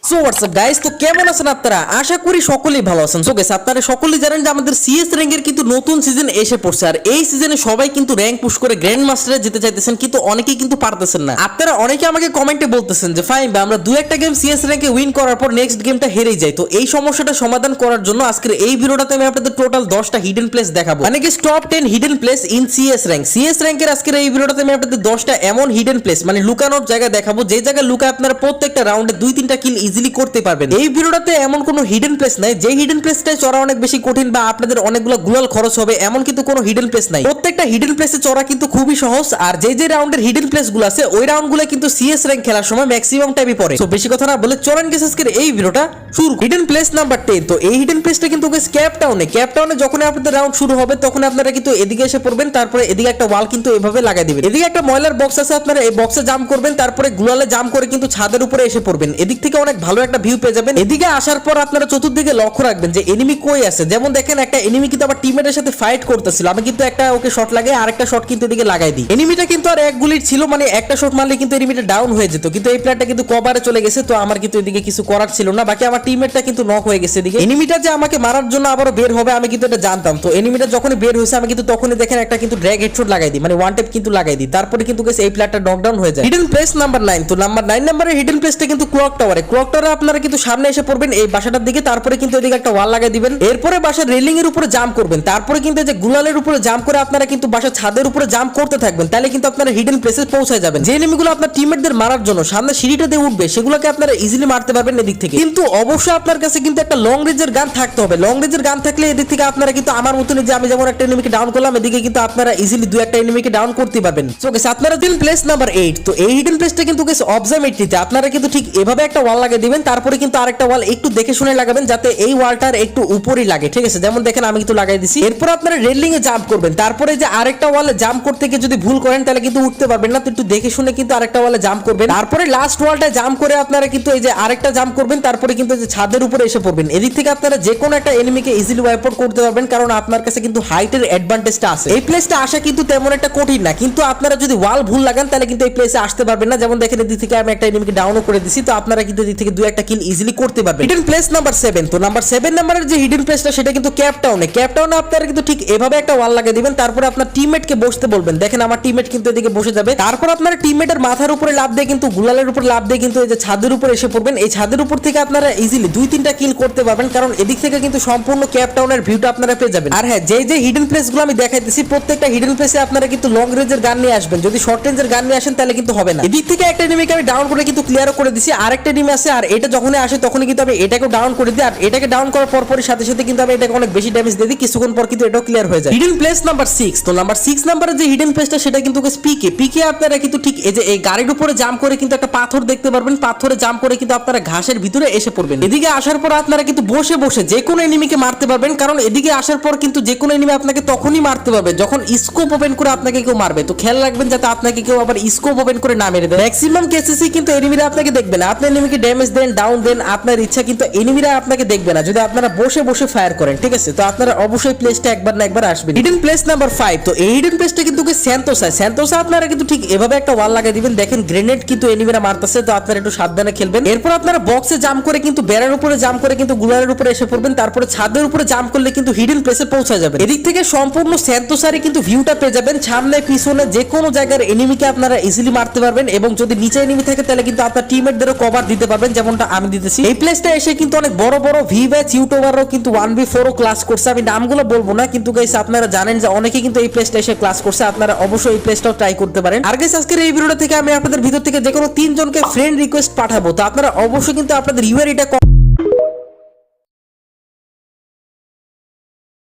So WhatsApp guys, তো কেমন আছেন আপনারা? আশা করি সকলেই ভালো আছেন। সো গাইস, আপনারা সকলেই জানেন যে আমাদের সিএস র্যাঙ্কের কিন্তু নতুন সিজন এসে পড়ছে, আর এই সিজনে সবাই কিন্তু র্যাঙ্ক পুশ করে গ্র্যান্ড মাস্টারে যেতে চাইতেছেন, কিন্তু অনেকেই কিন্তু পারতেছেন না। আপনারা অনেকে আমাকে কমেন্টে বলতেছেন যে ফাইন ভাই, আমরা 2-1টা গেম সিএস র্যাঙ্কে উইন করার পর নেক্সট গেমটা হেরেই যাই। তো এই সমস্যাটা সমাধান করার জন্য আজকের এই ভিডিওটাতে আমি আপনাদের টোটাল 10টা হিডেন প্লেস দেখাবো, মানে কি top 10 hidden place in CS rank. CS র্যাঙ্কের আজকের এই ভিডিওটাতে আমি আপনাদের 10টা এমন হিডেন প্লেস, মানে লুকানোর জায়গা দেখাবো, যে জায়গায় লুকা আপনারা প্রত্যেকটা রাউন্ডে 2-3টা কিল ইজিলি করতে পারবেন। এই ভিডিওটাতে এমন কোনো হিডেন প্লেস নাই যে হিডেন প্লেসটাই চড়া অনেক বেশি কঠিন বা আপনাদের অনেকগুলো গুলাল খরচ হবে, এমন কিন্তু কোনো হিডেন প্লেস নাই। প্রত্যেকটা হিডেন প্লেসে চড়া কিন্তু খুবই সহজ, আর যে রাউন্ডের হিডেন প্লেস গুলো আছে ওই রাউন্ডগুলো কিন্তু সিএস র্যাঙ্ক খেলার সময় ম্যাক্সিমাম টাইমই পড়ে। তো বেশি কথা না বলে চলেন গেছে আজকের এই ভিডিওটা শুরু। Hidden place number 10। তো এই হিডেন প্লেসটা কিন্তু ক্যাপ টাউনে যখন আপনাদের রাউন্ড শুরু হবে তখন আপনারা কিন্তু এদিকে এসে পড়বেন, তারপরে এদিকে একটা ওয়াল কিন্তু এভাবে লাগাই দিবেন। এদিকে একটা ময়লার বক্স আছে, আপনারা এই বক্সে জাম্প করবেন, তারপরে গুলালে জাম্প করে কিন্তু ছাদের উপরে এসে পড়বেন। এদিক থেকে অনেক ভালো একটা ভিউ পেয়ে যাবেন। এদিকে আসার পর আপনারা চতুর্দিকে লক্ষ্য রাখবেন যে এনিমি কই আছে। যেমন দেখেন একটা এনিমি কিন্তু আমার টিমমেটের সাথে ফাইট করতেছিল, আমি কিন্তু একটা ওকে শট লাগাই আরেকটা শট কিন্তু এদিকে লাগাই দিই। এনিমিটা কিন্তু আর এক গুলির ছিল, মানে একটা শট মারলে কিন্তু এনিমিটা ডাউন হয়ে যেত, কিন্তু এই প্লেয়ারটা কিন্তু কভারে চলে গেছে, তো আমার কিন্তু এদিকে কিছু করার ছিল না। বাকি আমার টিমমেটটা কিন্তু নক হয়ে গেছে। এদিকে এনিমিটা যে আমাকে মারার জন্য আবারো বের হবে আমি কিন্তু এটা জানতাম। তো এনিমিটা যখনই বের হয়েছে আমি কিন্তু তখনই দেখেন একটা কিন্তু ড্র্যাগ হেডশট লাগাই দিই, মানে ওয়ান ট্যাপ কিন্তু লাগাই দিই। তারপরে কিন্তু এই প্লেয়ারটা নকডাউন হয়ে যায়। Hidden place number 9। তো নাম্বার 9 নম্বরের হিডেন প্লেসটা কিন্তু ক্লক টাওয়ারে আপনারা কিন্তু সামনে এসে পড়বেন এই বাসাটার দিকে, তারপরে কিন্তু এদিকে একটা ওয়াল লাগাই দিবেন। এরপরে বাসার রেলিং এর উপরে জাম্প করবেন, তারপরে কিন্তু এই যে গুলালের উপরে জাম্প করে আপনারা কিন্তু বাসার ছাদের উপরে জাম্প করতে থাকবেন, তাহলে কিন্তু আপনারা হিডেন প্লেসে পৌঁছে যাবেন। যে এনিমিগুলো আপনার টিমমেটদের মারার জন্য সামনে সিঁড়িটা দিয়ে উঠবে সেগুলোকে আপনারা ইজিলি মারতে পারবেন এদিক থেকে। কিন্তু অবশ্যই আপনার কাছে কিন্তু একটা লং রেঞ্জের গান থাকতে হবে। লং রেঞ্জের গান থাকলে এদিক থেকে আপনারা কিন্তু আমার মতনই যে আমি যেমন একটা এনিমিকে ডাউন করলাম, এদিকে কিন্তু আপনারা ইজিলি 2-1টা এনিমিকে ডাউন করতে পারবেন। সো গাইস, আপনারা দিন প্লেস নাম্বার 8। তো এই হিডেন প্লেসটা কিন্তু গাইস অবজারভেটরিতে আপনারা কিন্তু ঠিক এভাবে একটা ওয়াল লাগিয়ে দিবেন, তারপরে কিন্তু আরেকটা ওয়াল একটু দেখে শুনে লাগাবেন যাতে এই ওয়ালটার একটু উপরেই লাগে, ঠিক আছে? যেমন দেখেন আমি কিন্তু লাগাই দিছি। এরপর আপনারা রেলিং এ জাম্প করবেন, তারপরে যে আরেকটা ওয়ালে জাম্প করতে গিয়ে যদি ভুল করেন তাহলে কিন্তু উঠতে পারবেন না, তো একটু দেখে শুনে কিন্তু আরেকটা ওয়ালে জাম্প করবেন। তারপরে লাস্ট ওয়ালটা জাম্প করে আপনারা কিন্তু এই যে আরেকটা জাম্প করবেন, তারপরে কিন্তু যে ছাদের উপরে এসে পড়বেন। এদিক থেকে আপনারা যে কোনো একটা এনিমিকে ইজিলি ওয়াইপ আউট করতে পারবেন, কারণ আপনার কাছে কিন্তু হাইটের অ্যাডভান্টেজটা আছে। এই প্লেসটা আসা কিন্তু তেমন একটা কঠিন না, কিন্তু আপনারা যদি ওয়াল ভুল লাগান তাহলে কিন্তু এই প্লেসে আসতে পারবেন না। যেমন দেখেন এদিক থেকে আমি একটা এনিমিকে ডাউনও করে দিছি, তো আপনারা কিন্তু এদিক থেকে 2-1টা কিল ইজিলি করতে পারবেন। Hidden place number 7। তো নাম্বার 7 নম্বরের যে হিডেন প্লেসটা সেটা কিন্তু ক্যাপ টাউনে আপনারা কিন্তু ঠিক এভাবে একটা ওয়াল লাগিয়ে দিবেন, তারপরে আপনার টিমমেটকে বসতে বলবেন। দেখেন আমার টিমমেট কিন্তু এদিকে বসে যাবে, তারপর আপনারা টিমমেটের মাথার উপরে লাফ দিয়ে কিন্তু গুলালের উপর লাফ দিয়ে কিন্তু এই যে ছাদের উপরে এসে পড়বেন। এই ছাদের উপর থেকে আপনারা ইজিলি 2-3টা কিল করতে পারবেন, কারণ এদিক থেকে কিন্তু সম্পূর্ণ ক্যাপ টাউনের ভিউটা আপনারা পেয়ে যাবেন। আর হ্যাঁ, যে হিডেন প্লেসগুলো আমি দেখাইতেছি প্রত্যেকটা হিডেন প্লেসে আপনারা কিন্তু লং রেঞ্জের গান নিয়ে আসবেন। যদি শর্ট রেঞ্জের গান নিয়ে আসেন তাহলে কিন্তু হবে না। এদিক থেকে একটা এনিমিকে আমি ডাউন করে কিন্তু ক্লিয়ারও করে দিছি, আরেকটা এনিমি আছে, আর এটা যখনই আসে তখনই কিন্তু আমি এটাকেও ডাউন করে দিই, আর এটাকে ডাউন করার পরপরই সাথে সাথে কিন্তু আমি এটাকে অনেক বেশি ড্যামেজ দিয়ে দিই, কিছুক্ষণ পর কিন্তু এটাও ক্লিয়ার হয়ে যায়। Hidden place number 6। তো নাম্বার 6 নম্বরের যে হিডেন প্লেসটা সেটা কিন্তু পিকে আপনারা কিন্তু ঠিক এই যে এই গাড়ির উপরে জাম্প করে কিন্তু একটা পাথর দেখতে পারবেন, পাথরে জাম্প করে কিন্তু আপনারা ঘাসের ভিতরে এসে পড়বেন। এদিকে আসার পর আপনারা কিন্তু বসে বসে যে কোনো এনিমিকে মারতে পারবেন, কারণ এদিকে আসার পর কিন্তু যে কোনো এনিমি আপনাকে তখনই মারতে পারবে যখন স্কোপ ওপেন করে আপনাকে কেউ মারবে। তো খেয়াল রাখবেন যাতে আপনাকে কেউ আবার স্কোপ ওপেন করে না মেরে দেয়। ম্যাক্সিমাম কেসেসই কিন্তু এনিমিরা আপনাকে দেখবে না, আপনি এনিমিকে ড্যামেজ দেন, ডাউন দেন, আপনার ইচ্ছা, কিন্তু এনিমিরা আপনাকে দেখবে না যদি আপনারা বসে বসে ফায়ার করেন, ঠিক আছে? তো আপনারা অবশ্যই প্লেসটা একবার না একবার আসবেন। Hidden place number 5। তো এই হিডেন প্লেসটা কিন্তু স্যান্তোসা আপনারা কিন্তু ঠিক এভাবে একটা ওয়াল লাগিয়ে দিবেন। দেখেন গ্রেনেড কিন্তু এনিমিরা মারতেছে, তো আপনারা একটু সাবধানে খেলবেন। এরপর আপনারা বক্সে জাম্প করে কিন্তু বেড়ার উপরে জাম্প করে কিন্তু গুলারের উপরে এসে পড়বেন, তারপরে ছাদের উপরে জাম্প করলে কিন্তু হিডেন প্লেসে পৌঁছে যাবেন। এদিক থেকে সম্পূর্ণ স্যান্তোসারে কিন্তু ভিউটা পেয়ে যাবেন, সামনে পিছনে যে কোনো জায়গার এনিমিকে আপনারা ইজিলি মারতে পারবেন, এবং যদি নিচে এনিমি থাকে তাহলে কিন্তু আপনার টিমমেটদেরও কভার দিতে পারবেন, যেমনটা আমি দিতেছি। এই প্লেসটা এসে কিন্তু অনেক বড় বড় ভিভ্যাচ ইউটিউবারও কিন্তু 1v4 ক্লাস করছে, আমি নামগুলো বলবো না, কিন্তু গাইস আপনারা জানেন যে অনেকে কিন্তু এই প্লেসটা এসে ক্লাস করছে, আপনারা অবশ্যই এই প্লেসটাও ট্রাই করতে পারেন। আর গাইস আজকের এই ভিডিওটা থেকে আমি আপনাদের ভিতর থেকে যে কোনো 3 জনকে ফ্রেন্ড রিকোয়েস্ট পাঠাবো, তো আপনারা অবশ্যই কিন্তু আপনাদের ইউআইডিটা